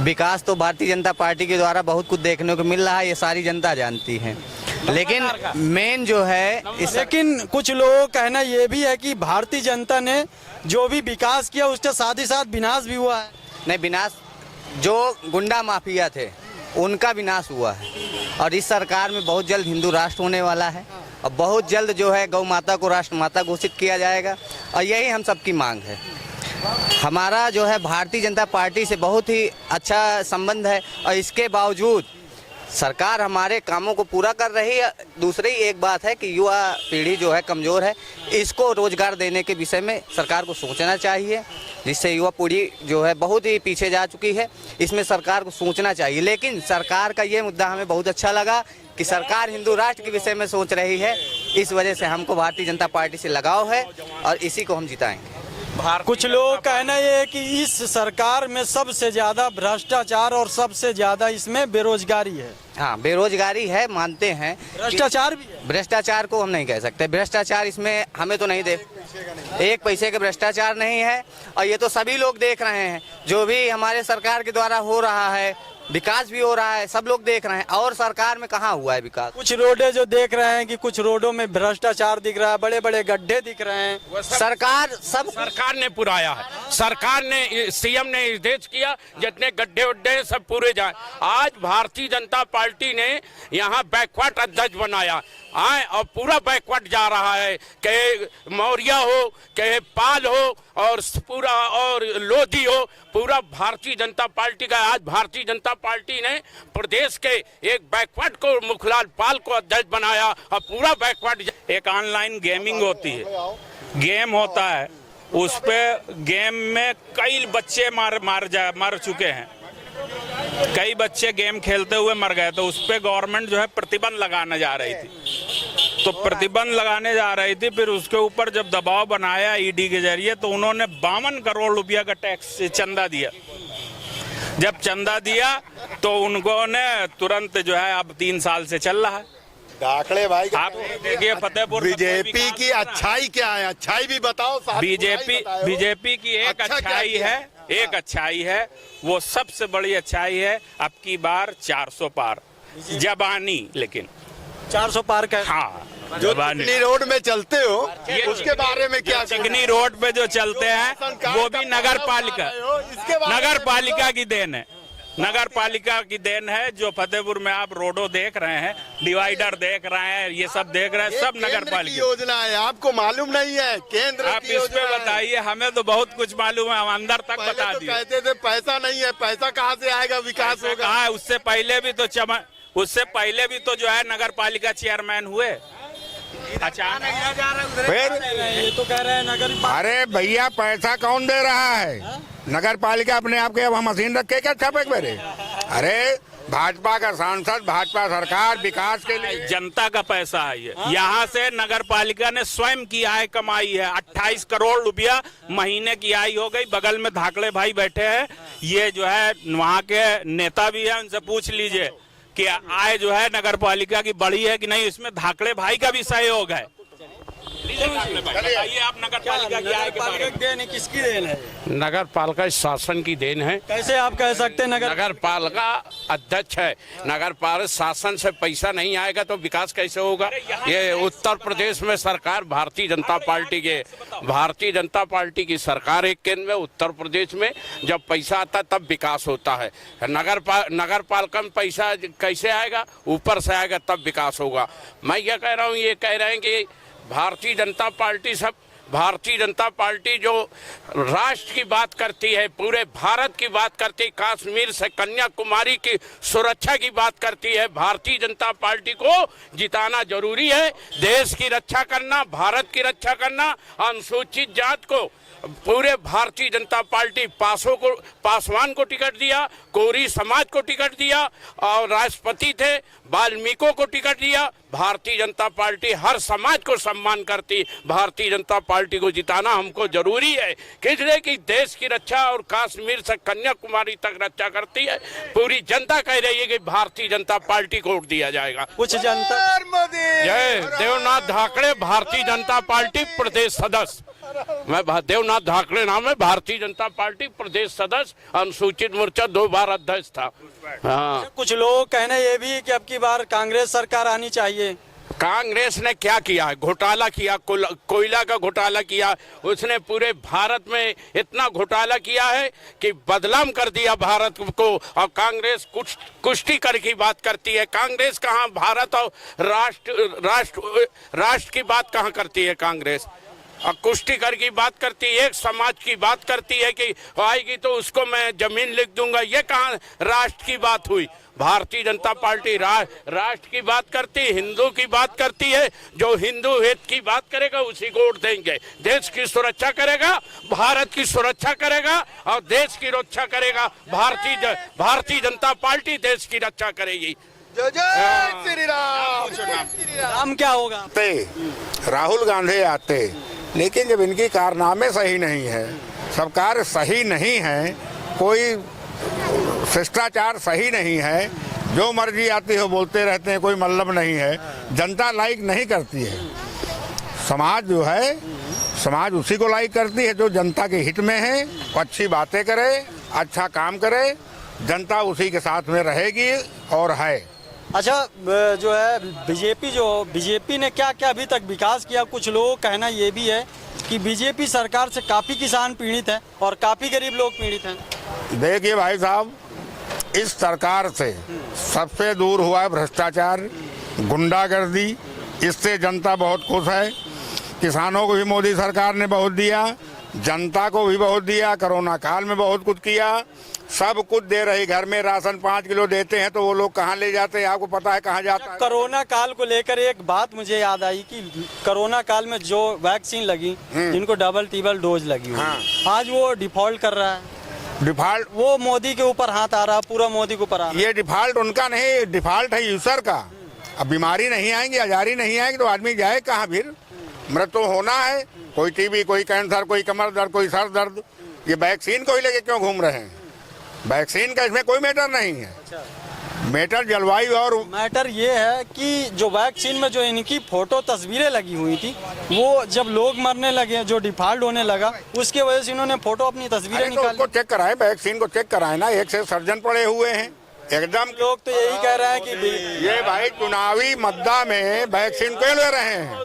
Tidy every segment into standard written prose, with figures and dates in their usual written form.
विकास तो भारतीय जनता पार्टी के द्वारा बहुत कुछ देखने को मिल रहा है, ये सारी जनता जानती है। लेकिन मेन जो है लेकिन कुछ लोगों का कहना ये भी है कि भारतीय जनता ने जो भी विकास किया उसके साथ ही साथ विनाश भी हुआ है। नहीं, विनाश जो गुंडा माफिया थे उनका विनाश हुआ है, और इस सरकार में बहुत जल्द हिंदू राष्ट्र होने वाला है, और बहुत जल्द जो है गौ माता को राष्ट्र माता घोषित किया जाएगा, और यही हम सबकी मांग है। हमारा जो है भारतीय जनता पार्टी से बहुत ही अच्छा संबंध है, और इसके बावजूद सरकार हमारे कामों को पूरा कर रही है। दूसरी एक बात है कि युवा पीढ़ी जो है कमज़ोर है, इसको रोजगार देने के विषय में सरकार को सोचना चाहिए, जिससे युवा पीढ़ी जो है बहुत ही पीछे जा चुकी है, इसमें सरकार को सोचना चाहिए। लेकिन सरकार का ये मुद्दा हमें बहुत अच्छा लगा कि सरकार हिंदू राष्ट्र के विषय में सोच रही है, इस वजह से हमको भारतीय जनता पार्टी से लगाव है और इसी को हम जिताएंगे। कुछ लोगों का कहना ये है कि इस सरकार में सबसे ज्यादा भ्रष्टाचार और सबसे ज्यादा इसमें बेरोजगारी है। हाँ, बेरोजगारी है, मानते हैं। भ्रष्टाचार भी है। भ्रष्टाचार को हम नहीं कह सकते, भ्रष्टाचार इसमें हमें तो नहीं देख, एक पैसे का भ्रष्टाचार नहीं है, और ये तो सभी लोग देख रहे हैं। जो भी हमारे सरकार के द्वारा हो रहा है, विकास भी हो रहा है, सब लोग देख रहे हैं। और सरकार में कहाँ हुआ है विकास? कुछ रोडें जो देख रहे हैं कि कुछ रोडों में भ्रष्टाचार दिख रहा है, बड़े बड़े गड्ढे दिख रहे हैं। सरकार ने पुराया है, सरकार ने, सीएम ने निर्देश किया जितने गड्ढे उड्ढे सब पूरे जाए। आज भारतीय जनता पार्टी ने यहाँ बैकवर्ड अध्यक्ष बनाया आए, और पूरा बैकवर्ड जा रहा है, चाहे मौर्य हो, चाहे पाल हो, और पूरा और लोधी हो, पूरा भारतीय जनता पार्टी का। आज भारतीय जनता पार्टी ने प्रदेश के एक बैकवर्ड को मुखलाल पाल को अध्यक्ष बनाया, और पूरा बैकवर्ड। एक ऑनलाइन गेमिंग होती है, गेम होता है, उस पे गेम में कई बच्चे मर चुके हैं, कई बच्चे गेम खेलते हुए मर गए। तो उस पे गवर्नमेंट जो है प्रतिबंध लगाने जा रही थी, तो प्रतिबंध लगाने जा रही थी, फिर उसके ऊपर जब दबाव बनाया ईडी के जरिए, तो उन्होंने 52 करोड़ रुपया का टैक्स चंदा दिया। जब चंदा दिया तो उनको ने तुरंत जो है अब 3 साल से चल रहा है। दाखले भाई, आप देखिए फतेहपुर बीजेपी की अच्छाई क्या है? अच्छाई भी बताओ। बीजेपी की एक अच्छाई है, एक अच्छाई है, वो सबसे बड़ी अच्छाई है, अब की बार 400 पार जबानी। लेकिन 400 पार का, हाँ, जो चिकनी रोड में चलते हो उसके बारे में क्या? चिकनी रोड पे जो चलते हैं वो भी नगर पालिका की देन है, नगर पालिका की देन है। जो फतेहपुर में आप रोडो देख रहे हैं, डिवाइडर देख रहे हैं, ये सब देख रहे हैं, सब नगर पालिका योजना है। आपको मालूम नहीं है? केंद्र आप इस पे बताइए, हमें तो बहुत कुछ मालूम है, हम अंदर तक बता दिए। कहते थे पैसा नहीं है, पैसा कहाँ से आएगा, विकास होगा? हाँ, उससे पहले भी तो जो है नगर पालिका चेयरमैन हुए, अचानक फिर ये तो कह रहे हैं नगर। अरे भैया, पैसा कौन दे रहा है? नगर पालिका अपने आप के अब मशीन रख के क्या छापे मेरे? अरे भाजपा का सांसद, भाजपा सरकार विकास के लिए, जनता का पैसा है ये। यहाँ से नगर पालिका ने स्वयं की आय कमाई है, 28 करोड़ रुपया महीने की आय हो गई। बगल में धाकड़े भाई बैठे हैं, ये जो है वहाँ के नेता भी है, उनसे पूछ लीजिए कि आय जो है नगर पालिका की बढ़ी है कि नहीं। इसमें धाकड़े भाई का भी सहयोग है। बताइए आप, नगर पालिका की आय के बारे में। देन किसकी देन है? नगर पालिका शासन की देन है। कैसे आप कह सकते हैं? नगर पालिका अध्यक्ष है, नगर पालिका शासन से पैसा नहीं आएगा तो विकास कैसे होगा? ये उत्तर प्रदेश में सरकार भारतीय जनता पार्टी की सरकार एक केंद्र में, उत्तर प्रदेश में जब पैसा आता तब विकास होता है। नगर पालिका में पैसा कैसे आएगा? ऊपर से आएगा तब विकास होगा। मैं क्या कह रहा हूँ, ये कह रहे हैं कि भारतीय जनता पार्टी जो राष्ट्र की बात करती है, पूरे भारत की बात करती है, कश्मीर से कन्याकुमारी की सुरक्षा की बात करती है। भारतीय जनता पार्टी को जिताना जरूरी है। देश की रक्षा करना, भारत की रक्षा करना, अनुसूचित जात को पूरे भारतीय जनता पार्टी पासवान को टिकट दिया, कोरी समाज को टिकट दिया, और राष्ट्रपति थे वाल्मीकि को टिकट दिया। भारतीय जनता पार्टी हर समाज को सम्मान करती। भारतीय जनता पार्टी को जिताना हमको जरूरी है, इसलिए कि देश की रक्षा और कश्मीर से कन्याकुमारी तक रक्षा करती है। पूरी जनता कह रही है कि भारतीय जनता पार्टी को वोट दिया जाएगा। कुछ जनता जय देवनाथ धाकड़े, भारतीय जनता पार्टी प्रदेश सदस्य। मैं देवनाथ धाकड़े नाम है, भारतीय जनता पार्टी प्रदेश सदस्य, अनुसूचित मोर्चा 2 बार अध्यक्ष था। हाँ, कुछ लोग कहना ये भी है कि अब की बार कांग्रेस सरकार आनी चाहिए। कांग्रेस ने क्या किया है? घोटाला किया, कोयला का घोटाला किया, उसने पूरे भारत में इतना घोटाला किया है कि बदनाम कर दिया भारत को। और कांग्रेस कुश्ती कर की बात करती है। कांग्रेस कहाँ भारत और राष्ट्र की बात कहाँ करती है कांग्रेस? और कुश्ती कर की बात करती है, एक समाज की बात करती है कि आएगी तो उसको मैं जमीन लिख दूंगा। ये कहाँ राष्ट्र की बात हुई? भारतीय जनता पार्टी राष्ट्र की बात करती है, हिंदू की बात करती है। जो हिंदू हित की बात करेगा उसी को वोट देंगे। देश की सुरक्षा करेगा, भारत की सुरक्षा करेगा और देश की रक्षा करेगा। भारतीय जनता पार्टी देश की रक्षा करेगी। जय जय श्री राम। नाम क्या होगा? राहुल गांधी आते, लेकिन जब इनकी कारनामे सही नहीं है, सब कार्य सही नहीं है, कोई शिष्टाचार सही नहीं है, जो मर्जी आती हो बोलते रहते हैं, कोई मतलब नहीं है, जनता लाइक नहीं करती है। समाज जो है, समाज उसी को लाइक करती है जो जनता के हित में है, अच्छी बातें करे, अच्छा काम करे, जनता उसी के साथ में रहेगी और है। अच्छा, जो है बीजेपी ने क्या क्या अभी तक विकास किया? कुछ लोगों का कहना ये भी है कि बीजेपी सरकार से काफी किसान पीड़ित हैं और काफी गरीब लोग पीड़ित हैं। देखिए भाई साहब, इस सरकार से सबसे दूर हुआ है भ्रष्टाचार, गुंडागर्दी, इससे जनता बहुत खुश है। किसानों को भी मोदी सरकार ने बहुत दिया, जनता को भी बहुत दिया, कोरोना काल में बहुत कुछ किया, सब कुछ दे रही। घर में राशन 5 किलो देते हैं तो वो लोग कहाँ ले जाते हैं? आपको पता है कहाँ जाता है? कोरोना काल को लेकर एक बात मुझे याद आई कि कोरोना काल में जो वैक्सीन लगी, जिनको डबल ट्रिपल डोज लगी हुई, आज वो डिफॉल्ट कर रहा है। डिफॉल्ट वो मोदी के ऊपर हाथ आ रहा, पूरा मोदी के ऊपर आ रहा। ये डिफॉल्ट उनका नहीं, डिफॉल्ट है यूजर का। अब बीमारी नहीं आएंगी, आजारी नहीं आएगी तो आदमी जाए कहाँ? फिर मृत्यु होना है, कोई टीबी, कोई कैंसर, कोई कमर दर्द, कोई सर दर्द। ये वैक्सीन को ही लेके क्यों घूम रहे हैं? वैक्सीन का इसमें कोई मैटर नहीं है। मैटर जलवायु और मैटर ये है कि जो वैक्सीन में जो इनकी फोटो तस्वीरें लगी हुई थी, वो जब लोग मरने लगे, जो डिफॉल्ट होने लगा, उसके वजह से इन्होंने फोटो अपनी तस्वीरें निकाली। उसको चेक कराए, वैक्सीन को चेक कराए ना, एक से सर्जन पड़े हुए हैं एकदम। लोग तो यही कह रहे हैं कि ये भाई चुनावी मुद्दा में वैक्सीन क्यों ले रहे हैं?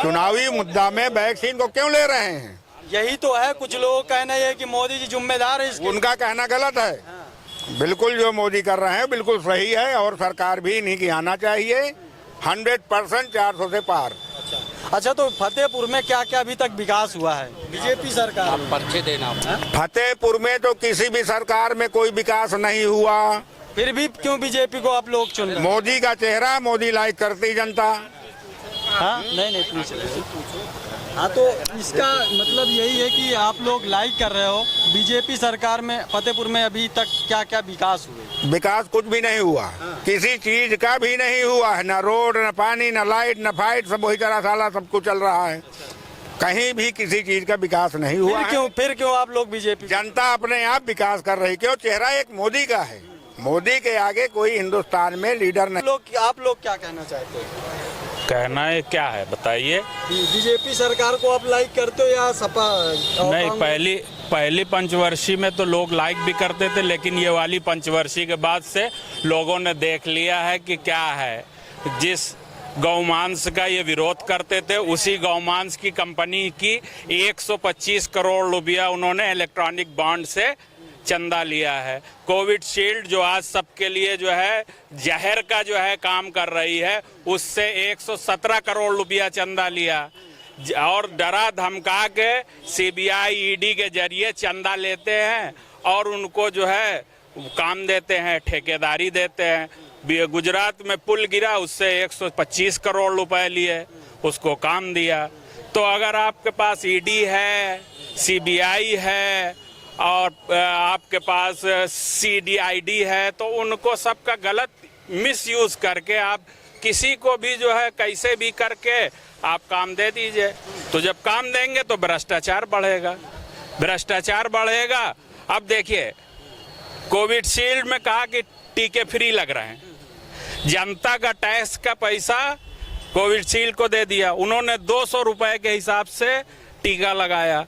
चुनावी मुद्दा में वैक्सीन को क्यों ले रहे हैं? यही तो है। कुछ लोगों का कहना है कि मोदी जी जिम्मेदार है इसके। उनका कहना गलत है। बिल्कुल जो मोदी कर रहे हैं बिल्कुल सही है और सरकार भी इन्हीं की आना चाहिए। 100% 400 से पार। अच्छा, तो फतेहपुर में क्या क्या अभी तक विकास हुआ है बीजेपी सरकार में? पर्चे देना। फतेहपुर में तो किसी भी सरकार में कोई विकास नहीं हुआ। फिर भी क्यों बीजेपी को आप लोग चुन रहे हैं? मोदी का चेहरा, मोदी लाइक करती जनता। हाँ, नहीं पूछ रहे। हाँ, तो इसका मतलब यही है कि आप लोग लाइक कर रहे हो बीजेपी सरकार में। फतेहपुर में अभी तक क्या क्या विकास हुए? विकास कुछ भी नहीं हुआ, किसी चीज का भी नहीं हुआ है। न रोड, न पानी, न लाइट, न फाइट, सब वही तरह साला सब कुछ चल रहा है। कहीं भी किसी चीज का विकास नहीं हुआ। फिर क्यों आप लोग बीजेपी? जनता अपने आप विकास कर रही। क्यों? चेहरा एक मोदी का है। मोदी के आगे कोई हिंदुस्तान में लीडर नहीं। आप लोग क्या कहना चाहते हैं? कहना है क्या है बताइए? बीजेपी सरकार को आप लाइक करते हो या सपा? नहीं, पहली पंचवर्षीय में तो लोग लाइक भी करते थे, लेकिन ये वाली पंचवर्षीय के बाद से लोगों ने देख लिया है कि क्या है। जिस गौमांस का ये विरोध करते थे, उसी गौमांस की कंपनी की 125 करोड़ रुपया उन्होंने इलेक्ट्रॉनिक बॉन्ड से चंदा लिया है। कोविड शील्ड जो आज सबके लिए जो है जहर का जो है काम कर रही है, उससे 117 करोड़ रुपया चंदा लिया और डरा धमका के सीबीआई, ईडी के जरिए चंदा लेते हैं और उनको जो है काम देते हैं, ठेकेदारी देते हैं। गुजरात में पुल गिरा, उससे 125 करोड़ रुपए लिए, उसको काम दिया। तो अगर आपके पास ईडी है, सीबीआई है और आपके पास सीडीआईडी है, तो उनको सबका गलत मिसयूज करके आप किसी को भी जो है कैसे भी करके आप काम दे दीजिए। तो जब काम देंगे तो भ्रष्टाचार बढ़ेगा, भ्रष्टाचार बढ़ेगा। अब देखिए, कोविड शील्ड में कहा कि टीके फ्री लग रहे हैं, जनता का टैक्स का पैसा कोविड शील्ड को दे दिया। उन्होंने 200 रुपए के हिसाब से टीका लगाया,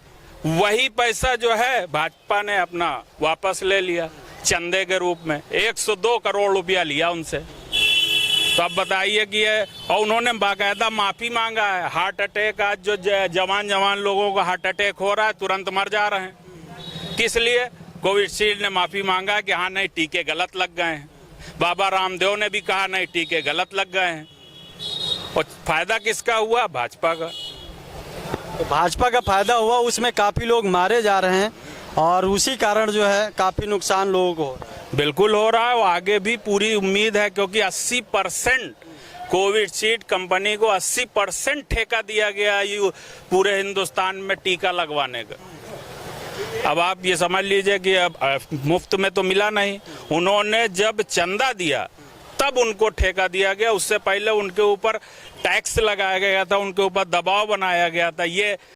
वही पैसा जो है भाजपा ने अपना वापस ले लिया चंदे के रूप में। 102 करोड़ रुपया लिया उनसे। तो अब बताइए कि ये, और उन्होंने बाकायदा माफी मांगा है। हार्ट अटैक, आज जो जवान लोगों को हार्ट अटैक हो रहा है, तुरंत मर जा रहे हैं। किस लिए? कोविशील्ड ने माफी मांगा कि हाँ नहीं, टीके गलत लग गए हैं। बाबा रामदेव ने भी कहा नहीं, टीके गलत लग गए हैं। और फायदा किसका हुआ? भाजपा का। तो भाजपा का फायदा हुआ, उसमें काफ़ी लोग मारे जा रहे हैं और उसी कारण जो है काफ़ी नुकसान लोगों को हो रहा है। बिल्कुल हो रहा है, और आगे भी पूरी उम्मीद है, क्योंकि 80% कोविशील्ड कंपनी को 80% ठेका दिया गया ये पूरे हिंदुस्तान में टीका लगवाने का। अब आप ये समझ लीजिए कि अब मुफ्त में तो मिला नहीं, उन्होंने जब चंदा दिया तब उनको ठेका दिया गया। उससे पहले उनके ऊपर टैक्स लगाया गया था, उनके ऊपर दबाव बनाया गया था। ये